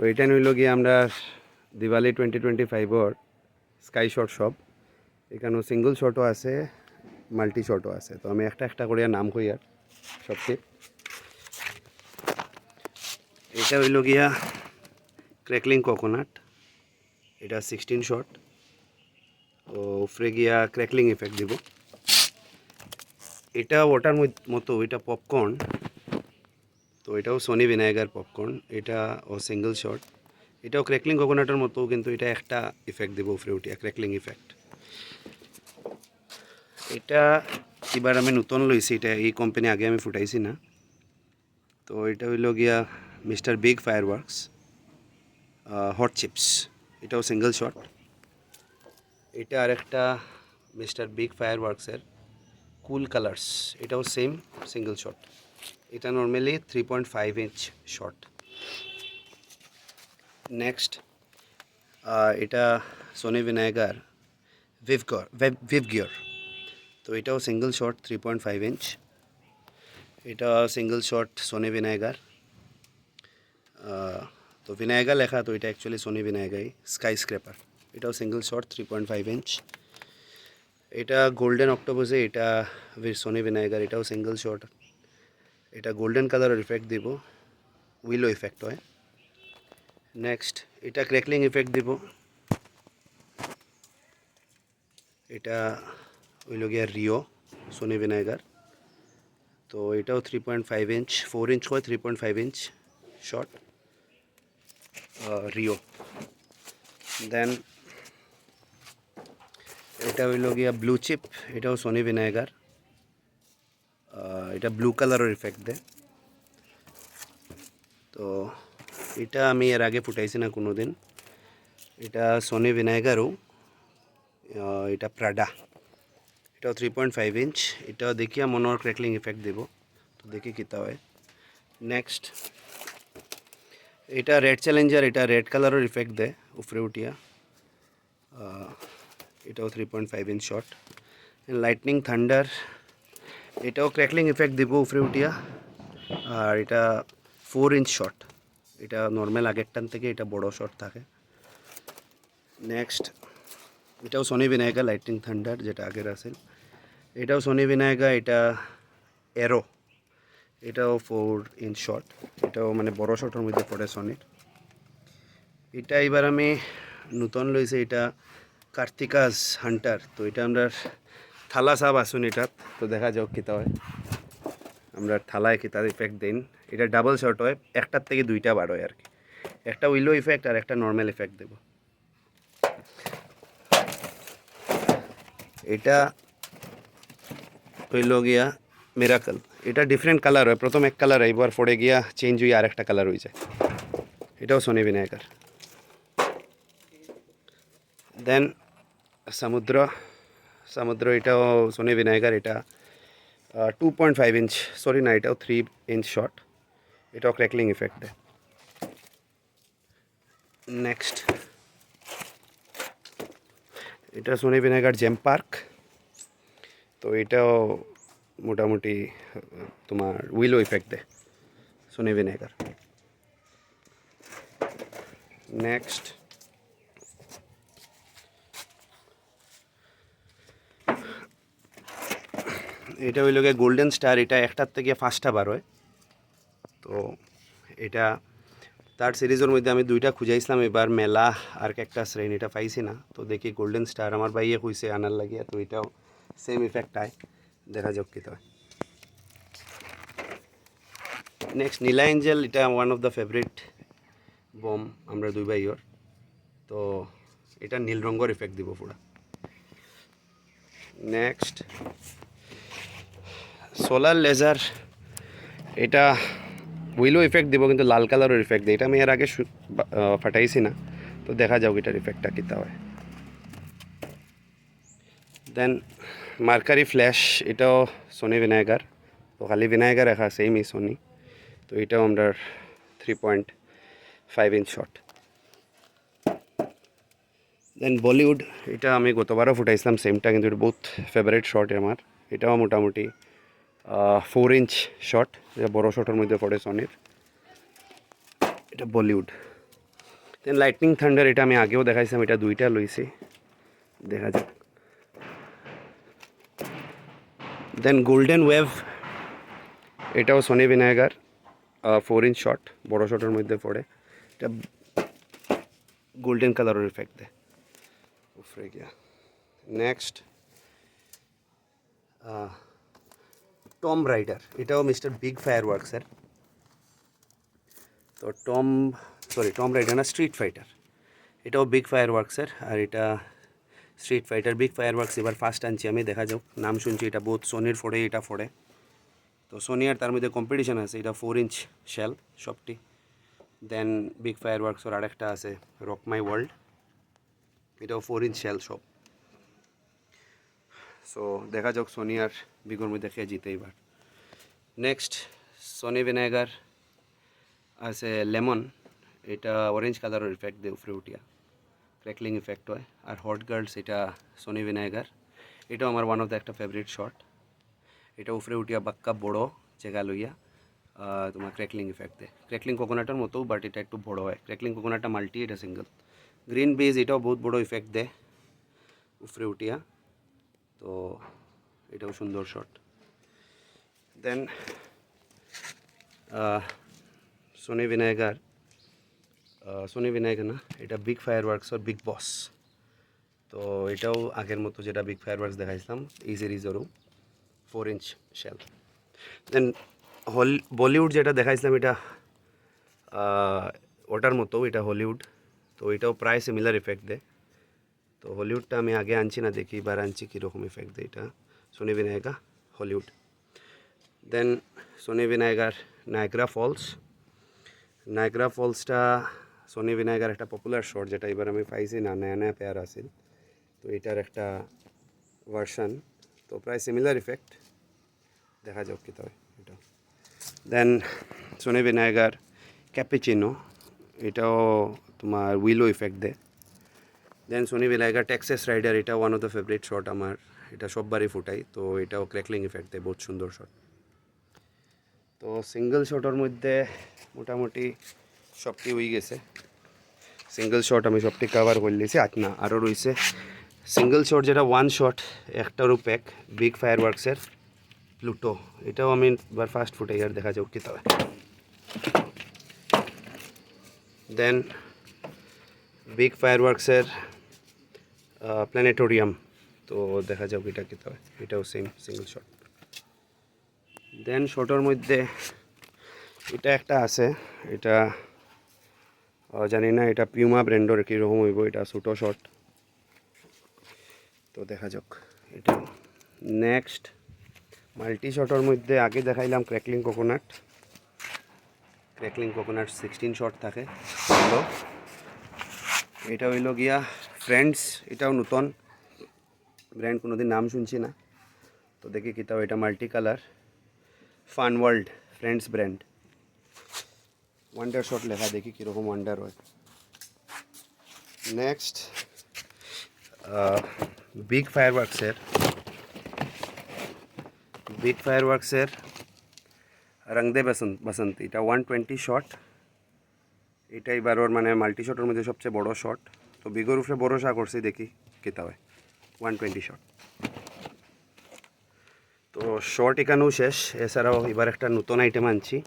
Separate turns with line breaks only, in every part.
তো এটা নিল গিয়ে আমরা দিওয়ালি 2025 স্কাই শট শপ। এখানেও সিঙ্গল শটও আছে, মাল্টি শটও আছে। তো আমি একটা একটা করে নাম কই আর সবটি। এটা হইল গিয়া ক্র্যাকলিং কোকোনাট, এটা 16 শট। ও উপরে গিয়া ক্র্যাকলিং ইফেক্ট দিব। এটা ওটার মতো এটা পপকর্ন, তো এটাও সনি ভিনেগার পপকর্ন, এটা ও সিঙ্গল শট। এটাও ক্র্যাকলিং কোকোনাটের মতো, কিন্তু এটা একটা ইফেক্ট দিব উপরে উঠিয়া, ক্র্যাকলিং ইফেক্ট। এটা এবার আমি নতুন লইছি, এটা এই কোম্পানি আগে আমি ফুটাইছি না। তো এটা হইল গিয়া mister big fireworks hot chips, এটাও সিঙ্গল শট। এটা আরেকটা মিস্টার বিগ ফায়ারওয়ার্কসের কুল কালার্স, এটাও সেম সিঙ্গল শট। এটা নর্মালি 3.5 ইঞ্চ শট। নেক্সট এটা সনি ভিনেগার ভিভগিয়র, তো এটাও সিঙ্গল শট 3.5 ইঞ্চ। এটা সিঙ্গল শট সনি ভিনেগার। তো ভিনেগার লেখা, তো এটা অ্যাকচুয়ালি সনি ভিনেগারই, স্কাই স্ক্রেপার। এটাও সিঙ্গল শট 3.5 ইঞ্চ। এটা গোল্ডেন অক্টোপাসে, এটা সনি ভিনেগার, এটাও সিঙ্গল শট। এটা গোল্ডেন কালারের ইফেক্ট দিব, উইলো ইফেক্ট হয়। নেক্সট এটা ক্র্যাকলিং ইফেক্ট দিব। এটা হইল গিয়া রিও সনি ভিনেগার, তো এটাও 3.5 ইঞ্চ, 4 ইঞ্চ হয়, 3.5 ইঞ্চ শট রিও। দেন এটা হইল গিয়া ব্লু চিপ, এটাও সনি ভিনেগার, এটা ব্লু কালারের ইফেক্ট দেয়। তো এটা আমি এর আগে ফুটাইছি না কোনো দিন। এটা সনি ভিনেগারও, এটা প্রাডা, এটাও 3.5 ইঞ্চ। এটাও দেখিয়া মনে হয় ক্র্যাকলিং ইফেক্ট দেব, তো দেখি কিতা হয়। নেক্সট এটা রেড চ্যালেঞ্জার, এটা রেড কালারের ইফেক্ট দেয় উপরে উঠিয়া, এটাও 3.5 ইঞ্চ শট। লাইটনিং থান্ডার, এটাও ক্র্যাকলিং ইফেক্ট দিব উপরে উঠিয়া, আর এটা 4 ইঞ্চ শট। এটা নর্মাল আগেরটান থেকে এটা বড় শট থাকে। নেক্সট এটাও সনি ভিনেগার লাইটনিং থান্ডার, যেটা আগের আছে, এটাও সনি ভিনেগার, এটা এরো, এটাও 4 ইঞ্চ শট। এটাও মানে বড় শটের মধ্যে পড়ে সনির। এটা এবার আমি নতুন লইছে, এটা কার্তিকাস হান্টার। তো এটা আমরা থালা সাপ আসুন এটা, তো দেখা যাক কিতা হয়। আমরা থালায় কিতা ইফেক্ট দিন। এটা ডাবল শট হয়, একটার থেকে দুইটা বার হয় আর কি। একটা উইলো ইফেক্ট আর একটা নর্মাল ইফেক্ট দেব। এটা হইল গিয়া মিরাকল, এটা ডিফারেন্ট কালার হয়। প্রথম এক কালার এইবার পড়ে গিয়া চেঞ্জ হয়ে আর একটা কালার হয়ে যায়। এটাও সনি ভিনেগার। দেন সমুদ্র, এটাও সনি ভিনেগার, এটা 2.5 ইঞ্চ, সরি না, এটাও 3 ইঞ্চ শট। এটাও ক্র্যাকলিং ইফেক্ট দেয়। নেক্সট এটা সনি ভিনেগার জেম পার্ক, তো এটাও মোটামুটি তোমার উইলো ইফেক্ট দেয় সনি ভিনেগার। নেক্সট এটা হইল গিয়ে গোল্ডেন স্টার, এটা একটার থেকে 5টা বার হয়। তো এটা তার সিরিজের মধ্যে আমি 2টা খুঁজাইছিলাম, এবার মেলা আর একটা শ্রেণী এটা পাইছি না। তো দেখি গোল্ডেন স্টার আমার ভাইয়ে কইছে আনার লাগিয়া, তো এটাও সেম ইফেক্ট আয়, দেখা যাক কী হয়। নেক্সট নীলা এঞ্জেল, এটা one of the favourite bomb আমরা দুই ভাইয়ের। তো এটা নীল রঙের ইফেক্ট দিব পুরা। নেক্সট সোলার লেজার, এটা উইলো ইফেক্ট দিব, কিন্তু লাল কালারের ইফেক্ট দেয়। এটা আমি এর আগে ফাটাইছি না, তো দেখা যাও এটার ইফেক্টটা কীতা হয়। দেন মার্কারি ফ্ল্যাশ, এটাও সনি ভিনেগার, তো খালি ভিনেগার রাখা সেমই সনি। তো এটাও আমরা 3.5 ইঞ্চ শট। দেন বলিউড, এটা আমি গতবারও ফুটাইছিলাম সেমটা, কিন্তু এটা বহুত ফেভারিট শট আমার। এটাও মোটামুটি 4 ইঞ্চ শট, এটা বড়ো শটের মধ্যে পড়ে সনির। এটা বলিউড। দেন লাইটনিং থান্ডার, এটা আমি আগেও দেখাইছিলাম, এটা দুইটা লইছি, দেখা যাক। দেন গোল্ডেন ওয়েভ, এটাও সোনি ভিনাইগার 4 ইঞ্চ শট, বড় শটের মধ্যে পড়ে। এটা গোল্ডেন কালারের ইফেক্ট দেয় উপরে গিয়া। নেক্সট টম রাইডার, এটাও মিস্টার বিগ ফায়ার ওয়ার্কসের। তো টম রাইডার না, স্ট্রিট ফাইটার, এটাও বিগ ফায়ার ওয়ার্কসের। আর এটা street fighter, big fire works এবার ফার্স্ট আনছি আমি, দেখা যাক। নাম শুনছি এটা বহুত সোনির ফোড়ে, এটা ফোড়ে। তো সোনি আর তার মধ্যে কম্পিটিশন আছে, এটা 4 ইঞ্চ শেল সবটি। দেন বিগ ফায়ার ওয়ার্কসের আরেকটা আছে রক মাই ওয়ার্ল্ড, এটাও 4 ইঞ্চ শেল সব। সো দেখা যাক সোনি আর বিগোর মধ্যে খেয়ে জিতে এবার। নেক্সট সোনি ভিনেগার আছে লেমন, এটা অরেঞ্জ কালারের ইফেক্ট দেয় উপরে উঠিয়া, ক্র্যাকলিং ইফেক্ট হয়। আর হট গার্লস, এটা সোনি ভিনেগার, এটাও আমার ওয়ান অফ দ্য একটা ফেভারিট শট। এটা উপরে উঠিয়া বাক্কা বড়ো জায়গা লইয়া তোমার ক্র্যাকলিং ইফেক্ট দেয়, ক্র্যাকলিং কোকোনাটের মতো, বাট এটা একটু বড়ো হয়। ক্র্যাকলিং কোকোনাটটা মাল্টি, এটা সিঙ্গল। গ্রিন বেজ, এটাও বহুত বড়ো ইফেক্ট দেয় উপরে উঠিয়া, তো এটাও সুন্দর শট। দেন সোনি ভিনেগার না, এটা বিগ ফায়ার ওয়ার্কসের বিগ বস। তো এটাও আগের মতো যেটা বিগ ফায়ার ওয়ার্কস দেখাইছিলাম এই সিরিজেরও 4 ইঞ্চ শেল। দেন বলিউড যেটা দেখাইছিলাম, এটা ওটার মতো, এটা হলিউড। তো এটাও প্রায় সিমিলার ইফেক্ট দেয়। তো হলিউডটা আমি আগে আনছি না, দেখি এবার আনছি কীরকম ইফেক্ট দেয়। এটা সোনি ভিনাইগা হলিউড। দেন সোনি ভিনাইগার নায়াগ্রা ফলসটা সোনি ভিনাইগার একটা পপুলার শট, যেটা এবার আমি পাইছি না, নয়া পেয়ার আছিল। তো এটার একটা ভার্সন, তো প্রায় সিমিলার ইফেক্ট, দেখা যাক কী তবে এটা। দেন সোনি ভিনাইগার ক্যাপিচিনো, এটাও তোমার উইলো ইফেক্ট দেয়। দেন সোনি ভিনাইগার টেক্সাস রাইডার, এটা one of the favourite shot আমার, এটা সববারই ফুটাই। তো এটাও ক্র্যাকলিং ইফেক্ট দেয়, বহুত সুন্দর শট। তো সিঙ্গল শটের মধ্যে মোটামুটি সবটি হয়ে গেছে। সিঙ্গল শট আমি সবটি কভার করে নিয়েছি, না আরও রয়েছে সিঙ্গল শট, যেটা ওয়ান শট একটারও প্যাক, বিগ ফায়ার ওয়ার্কসের প্লুটো, এটাও আমি এবার ফার্স্ট ফুটাই, আর দেখা যাক কী তবে। দেন বিগ ফায়ার ওয়ার্কসের প্ল্যানেটোরিয়াম, তো দেখা যাক এটা কী তবে, এটাও সেম সিঙ্গল শট। দেন শটের মধ্যে এটা একটা আছে, এটা জানি না এটা পিউমা ব্র্যান্ডের কীরকম হইব, এটা ছোটো শট, তো দেখা যাক এটা। নেক্সট মাল্টি শটের মধ্যে আগে দেখাইলাম ক্র্যাকলিং কোকোনাট 16 শট থাকে। তো এটা হইল গিয়া ফ্রেন্ডস, এটাও নতুন ব্র্যান্ড, কোনোদিন নাম শুনছি না। তো দেখি কিতাও, এটা multi colour fun world friends brand, wonder shot লেখা, দেখি কীরকম ওয়ান্ডার হয়। নেক্সট বিগ ফায়ার ওয়ার্কসের রং দে বসন্তি, এটা 120 শট, এটা এবার ওর মানে মাল্টি শটের মধ্যে সবচেয়ে বড় শট। তো বিগর উপরে ভরসা করছি, দেখি কেতা হয়। 120 শট, তো শর্ট এখানেও শেষ। এছাড়াও এবার একটা নতুন আইটেম আনছি,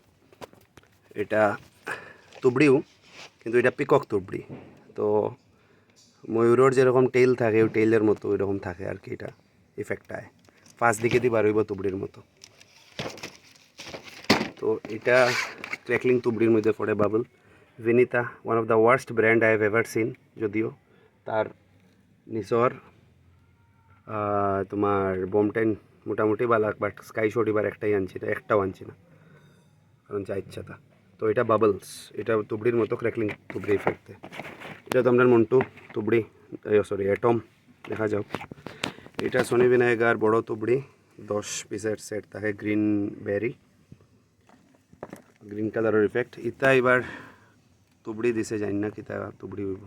এটা তুবড়িও, কিন্তু এটা পিকক তুবড়ি। তো ময়ূরের যেরকম টেইল থাকে, ওই টেইলের মতো ওইরকম থাকে আর কি, এটা ইফেক্টটা ফার্স্ট দিকে দিয়ে বার হইব তুবড়ির মতো। তো এটা ক্র্যাকলিং তুবড়ির মধ্যে পড়ে। Bubble Vinita, one of the worst brand I have ever seen, যদিও তার নিচর তোমার বোমটাইন মোটামুটি ভালো, বাট স্কাই শট এবার একটাও আনছি না, কারণ যা ইচ্ছা তা। তো এটা বাবলস, এটা তুবড়ির মতো ক্র্যাকলিং তুবড়ি ইফেক্ট দেয়। এটা তো আপনার মন্টু তুবড়ি, সরি অ্যাটম, দেখা যাও। এটা সোনি ভিনাইগার বড় তুবড়ি, 10 পিসের সেট থাকে, গ্রিন কালারের ইফেক্ট। ইতা এবার তুবড়ি দিছে, জানি না কিতা তুবড়ি হইব।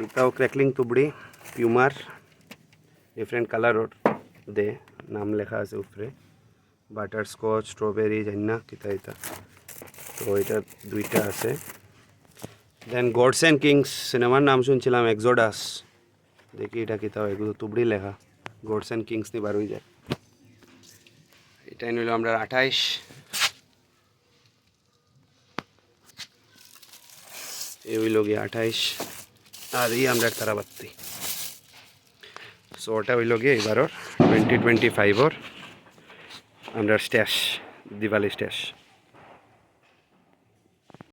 এটাও ক্র্যাকলিং তুবড়ি, পিউমার, ডিফারেন্ট কালারের দে, নাম লেখা আছে উপরে, বাটার স্কচ, স্ট্রবেরি, জানি না কিতা এটা। তো এটা দুইটা আছে। দেন গডস অ্যান্ড কিংস সিনেমার নাম শুনছিলাম এক্সোডাস, দেখি এটা কি তাও এগুলো তুবড়ি লেখা, গডস অ্যান্ড কিংস নিয়ে বার হয়ে যায়। এটা নিল আমরা 28, এই হইল গিয়ে 28, আর এই আমরা তারাবাতি। সো ওটা হইল গিয়ে এবারর 2025 আমরা স্ট্যাশ, দিওয়ালি স্ট্যাশ।